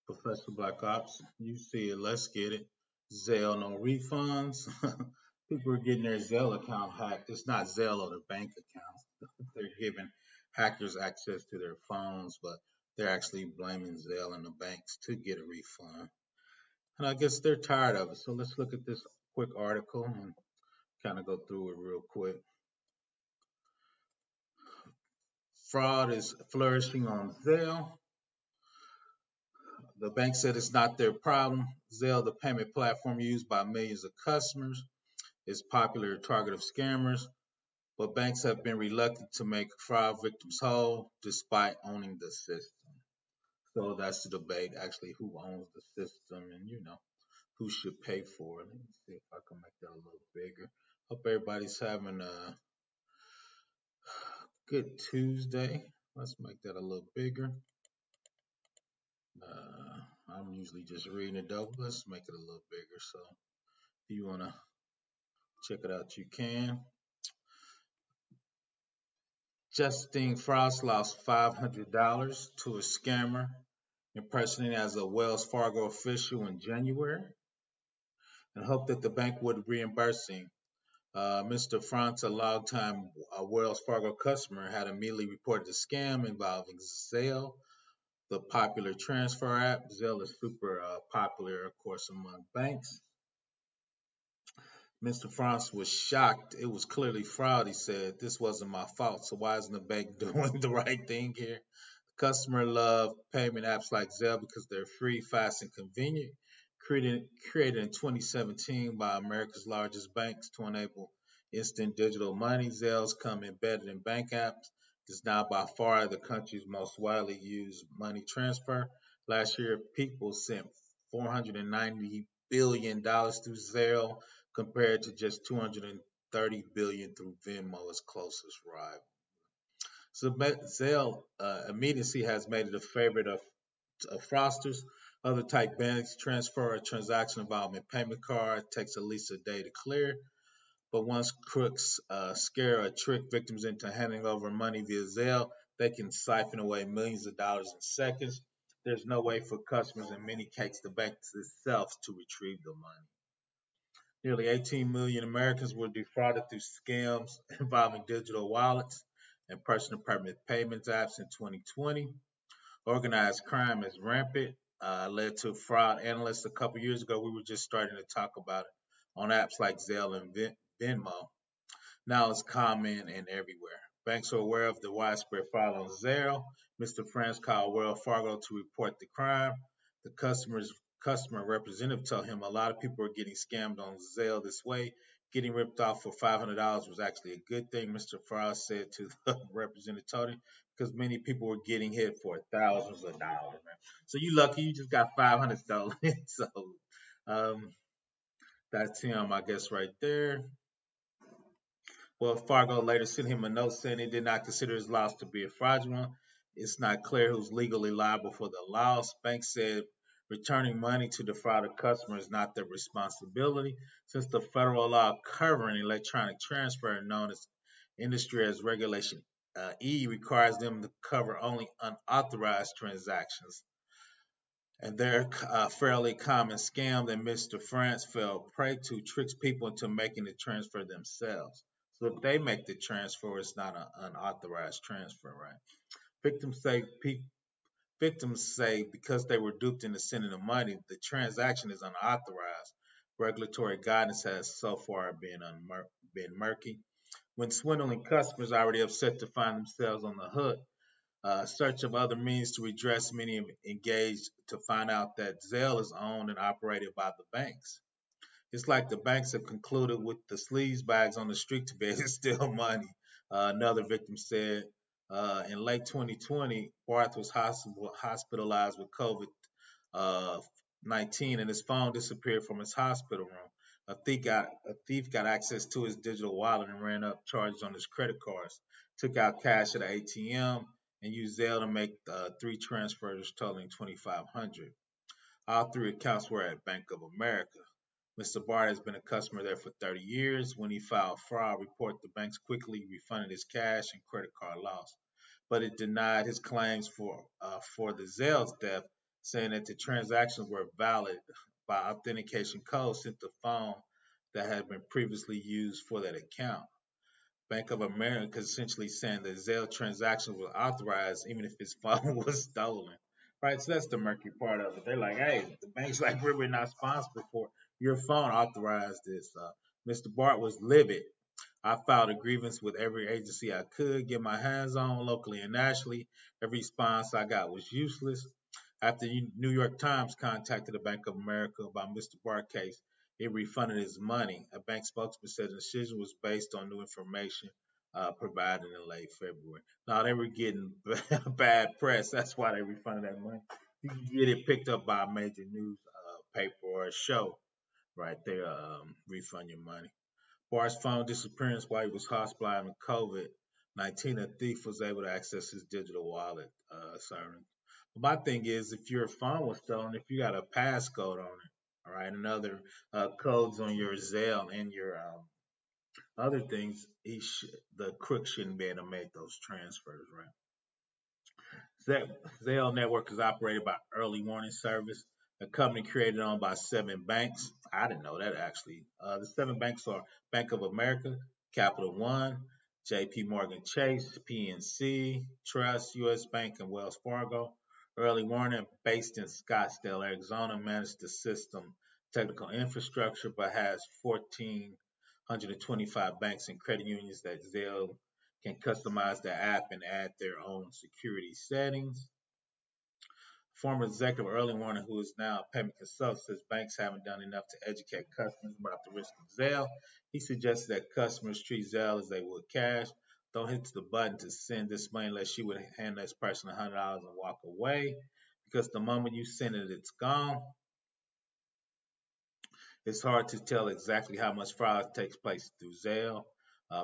Professor Black Ops. You see it, let's get it. Zelle No Refunds. People are getting their Zelle account hacked. It's not Zelle or their bank accounts. They're giving hackers access to their phones, but they're actually blaming Zelle and the banks to get a refund. And I guess they're tired of it. So let's look at this quick article and kind of go through it real quick. Fraud is flourishing on Zelle. The bank said it's not their problem. Zelle, the payment platform used by millions of customers, is a popular target of scammers, but banks have been reluctant to make fraud victims whole despite owning the system. So that's the debate, actually, who owns the system and, who should pay for it. Let me see if I can make that a little bigger. Hope everybody's having a good Tuesday. Let's make that a little bigger. I'm usually just reading it though. Let's make it a little bigger. So if you want to check it out, you can. Justine Frost lost $500 to a scammer impersonating as a Wells Fargo official in January and hoped that the bank would reimburse him. Mr. Faunce, a longtime Wells Fargo customer, had immediately reported a scam involving Zelle, the popular transfer app. Zelle is super popular, of course, among banks. Mr. Faunce was shocked. It was clearly fraud, he said. This wasn't my fault, so why isn't the bank doing the right thing here? Customer love payment apps like Zelle because they're free, fast, and convenient. Created in 2017 by America's largest banks to enable instant digital money. Zelle's come embedded in bank apps. It's now by far the country's most widely used money transfer. Last year, people sent $490 billion through Zelle compared to just 230 billion through Venmo, its closest rival. So Zelle immediacy has made it a favorite of fraudsters. Other type banks transfer a transaction involving payment card takes at least a day to clear. But once crooks scare or trick victims into handing over money via Zelle, they can siphon away millions of dollars in seconds. There's no way for customers, in many cases, the banks itself to retrieve the money. Nearly 18 million Americans were defrauded through scams involving digital wallets and personal payments apps in 2020. Organized crime is rampant, led to fraud analysts a couple years ago. We were just starting to talk about it on apps like Zelle and Venmo. Now it's common and everywhere. Banks are aware of the widespread fraud on Zelle. Mr. Franz called Wells Fargo to report the crime. The customer representative told him a lot of people are getting scammed on Zelle this way. Getting ripped off for $500 was actually a good thing, Mr. Frost said to the representative told him, because many people were getting hit for thousands of dollars, man. So you lucky you just got 500 stolen. So um, that's him, I guess, right there. Well, Fargo later sent him a note saying he did not consider his loss to be a fraudulent. It's not clear who's legally liable for the loss. Banks said returning money to defrauded customers is not their responsibility, since the federal law covering electronic transfer, known as industry as Regulation E, requires them to cover only unauthorized transactions. And they're a fairly common scam that Mr. France fell prey to, tricks people into making the transfer themselves. So if they make the transfer, it's not an unauthorized transfer, right? Victims say victims say because they were duped into sending the money, the transaction is unauthorized. Regulatory guidance has so far been murky. When swindling customers are already upset to find themselves on the hook, search of other means to redress, many have engaged to find out that Zelle is owned and operated by the banks. It's like the banks have concluded with the sleaze bags on the street to be able to steal money. Another victim said in late 2020, Barth was hospitalized with COVID uh, 19 and his phone disappeared from his hospital room. A thief got access to his digital wallet and ran up charges on his credit cards, took out cash at an ATM, and used Zelle to make three transfers totaling 2,500. All three accounts were at Bank of America. Mr. Bart has been a customer there for 30 years. When he filed fraud report, the banks quickly refunded his cash and credit card loss, but it denied his claims for the Zelle's death, saying that the transactions were valid by authentication code sent to phone that had been previously used for that account. Bank of America essentially saying that Zelle transactions were authorized even if his phone was stolen. Right, so that's the murky part of it. They're like, hey, the bank's like, we're not responsible for your phone authorized this. Mr. Bart was livid. I filed a grievance with every agency I could get my hands on, locally and nationally. Every response I got was useless. After the New York Times contacted the Bank of America about Mr. Bart's case, it refunded his money. A bank spokesman said the decision was based on new information provided in late February. Now they were getting bad press. That's why they refunded that money. You can get it picked up by a major news paper or a show right there. Refund your money. Bart's phone disappearance while he was hospitalized with COVID-19. A thief was able to access his digital wallet. My thing is, if your phone was stolen, if you got a passcode on it, all right, and other codes on your Zelle and your other things, the crook shouldn't be able to make those transfers, right? Zelle Network is operated by Early Warning Service, a company created on by 7 banks. I didn't know that actually. The 7 banks are Bank of America, Capital One, J.P. Morgan Chase, PNC, Trust, U.S. Bank, and Wells Fargo. Early Warning, based in Scottsdale, Arizona, manages the system technical infrastructure, but has 1,425 banks and credit unions that Zelle can customize the app and add their own security settings. Former executive Early Warning, who is now a payment consultant, says banks haven't done enough to educate customers about the risk of Zelle. He suggested that customers treat Zelle as they would cash. Don't hit the button to send this money unless you would hand this person $100 and walk away. Because the moment you send it, it's gone. It's hard to tell exactly how much fraud takes place through Zelle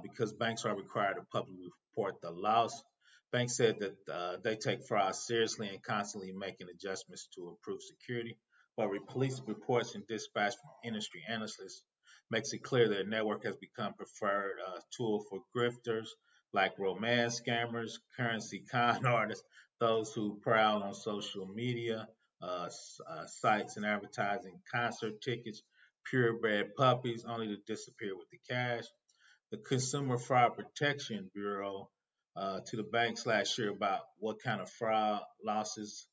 because banks are required to publicly report the loss. Banks said that they take fraud seriously and constantly making adjustments to improve security. But police reports and dispatch from industry analysts makes it clear their network has become preferred tool for grifters like romance scammers, currency con artists, those who prowl on social media sites and advertising concert tickets, purebred puppies, only to disappear with the cash. The Consumer Fraud Protection Bureau to the banks last year about what kind of fraud losses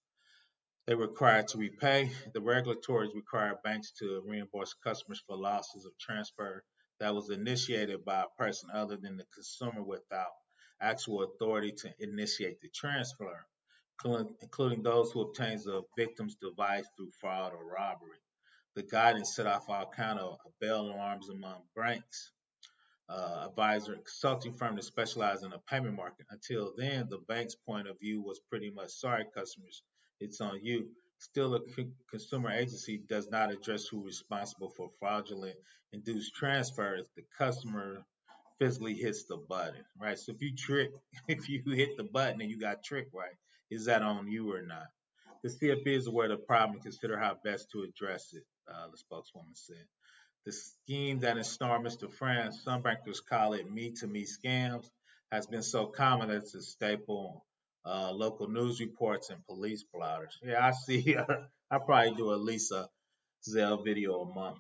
they were required to repay. The regulators require banks to reimburse customers for losses of transfer that was initiated by a person other than the consumer without actual authority to initiate the transfer, including those who obtains the victim's device through fraud or robbery. The guidance set off all kind of bell alarms among banks advisor and consulting firm that specialized in the payment market. Until then, the bank's point of view was pretty much sorry, customers, it's on you. Still, a consumer agency does not address who's responsible for fraudulent induced transfers. The customer physically hits the button, right? So if you trick, if you hit the button and you got tricked, right, is that on you or not? The CFP is aware of the problem and consider how best to address it, the spokeswoman said. The scheme that ensnared Mr. France, some bankers call it me-to-me scams, has been so common that it's a staple local news reports and police blotters. Yeah, I see. I probably do at least a Zelle video a month.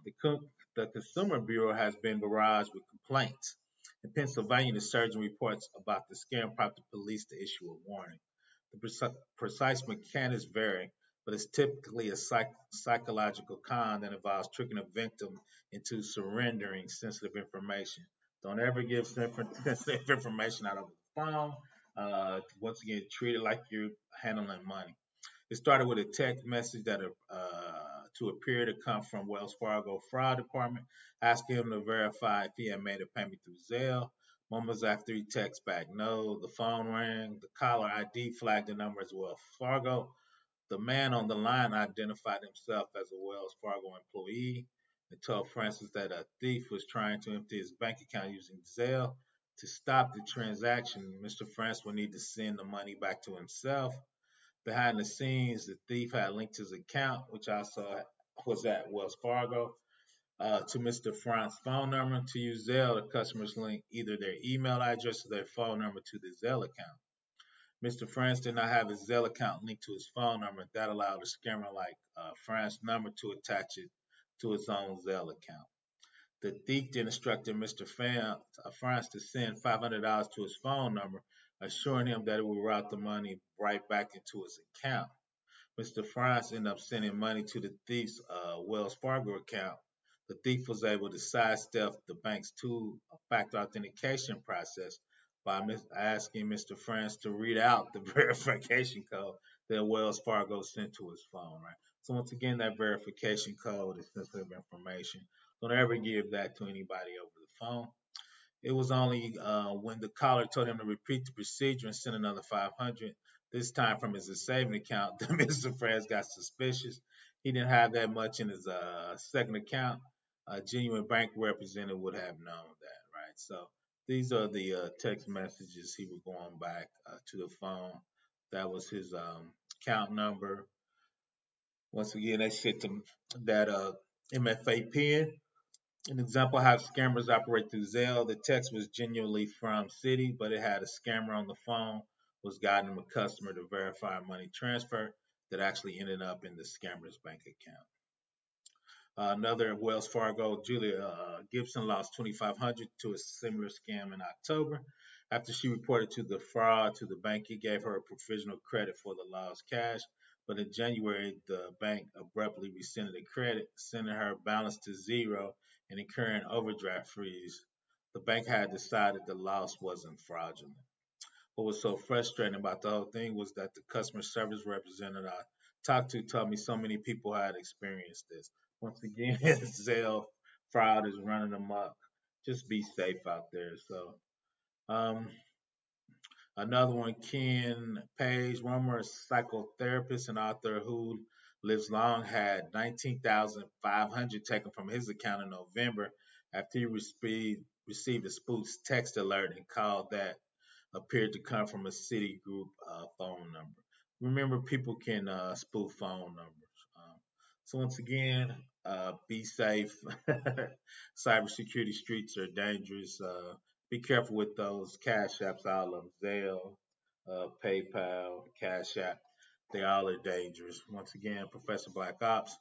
The Consumer Bureau has been barraged with complaints. In Pennsylvania, the surgeon reports about the scam prompted police to issue a warning. The precise mechanics vary, but it's typically a psychological con that involves tricking a victim into surrendering sensitive information. Don't ever give sensitive information out of the phone. Once again, treat it like you're handling money. It started with a text message that to appear to come from Wells Fargo fraud department, asking him to verify if he had made a payment through Zelle. Moments after he texts back no, the phone rang. The caller ID flagged the number as Wells Fargo. The man on the line identified himself as a Wells Fargo employee and told Francis that a thief was trying to empty his bank account using Zelle. To stop the transaction, Mr. Francis would need to send the money back to himself. Behind the scenes, the thief had linked his account, which I saw was at Wells Fargo, to Mr. France's phone number. To use Zelle, the customers link either their email address or their phone number to the Zelle account. Mr. France did not have his Zelle account linked to his phone number. That allowed a scammer like France's number to attach it to his own Zelle account. The thief then instructed Mr. France to send $500 to his phone number, assuring him that it would route the money right back into his account. Mr. Faunce ended up sending money to the thief's Wells Fargo account. The thief was able to sidestep the bank's two-factor authentication process by asking Mr. France to read out the verification code that Wells Fargo sent to his phone. Right. So once again, that verification code is sensitive information. Don't ever give that to anybody over the phone. It was only when the caller told him to repeat the procedure and send another 500, this time from his saving account, that Mr. Frez got suspicious. He didn't have that much in his second account. A genuine bank representative would have known that, right? So these are the text messages he was going back to the phone. That was his account number. Once again, they sent him that MFA pin. An example how scammers operate through Zelle. The text was genuinely from Citi, but it had a scammer on the phone was guiding a customer to verify a money transfer that actually ended up in the scammer's bank account. Another Wells Fargo, Julia Gibson lost 2,500 to a similar scam in October. After she reported to the fraud to the bank, he gave her a provisional credit for the lost cash. But in January, the bank abruptly rescinded the credit, sending her balance to zero and incurring overdraft fees. The bank had decided the loss wasn't fraudulent. What was so frustrating about the whole thing was that the customer service representative I talked to told me so many people had experienced this. Once again, Zelle fraud is running amok. Just be safe out there. So, um, another one, Ken Page, one more psychotherapist and author who lives long, had 19,500 taken from his account in November after he received a spoof text alert and called that appeared to come from a Citigroup phone number. Remember, people can spoof phone numbers. So once again, be safe. Cybersecurity streets are dangerous. Be careful with those cash apps, all of them, Zelle, PayPal, Cash App. They all are dangerous. Once again, Professor Black Ops,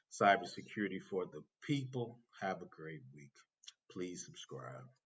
cybersecurity for the people. Have a great week. Please subscribe.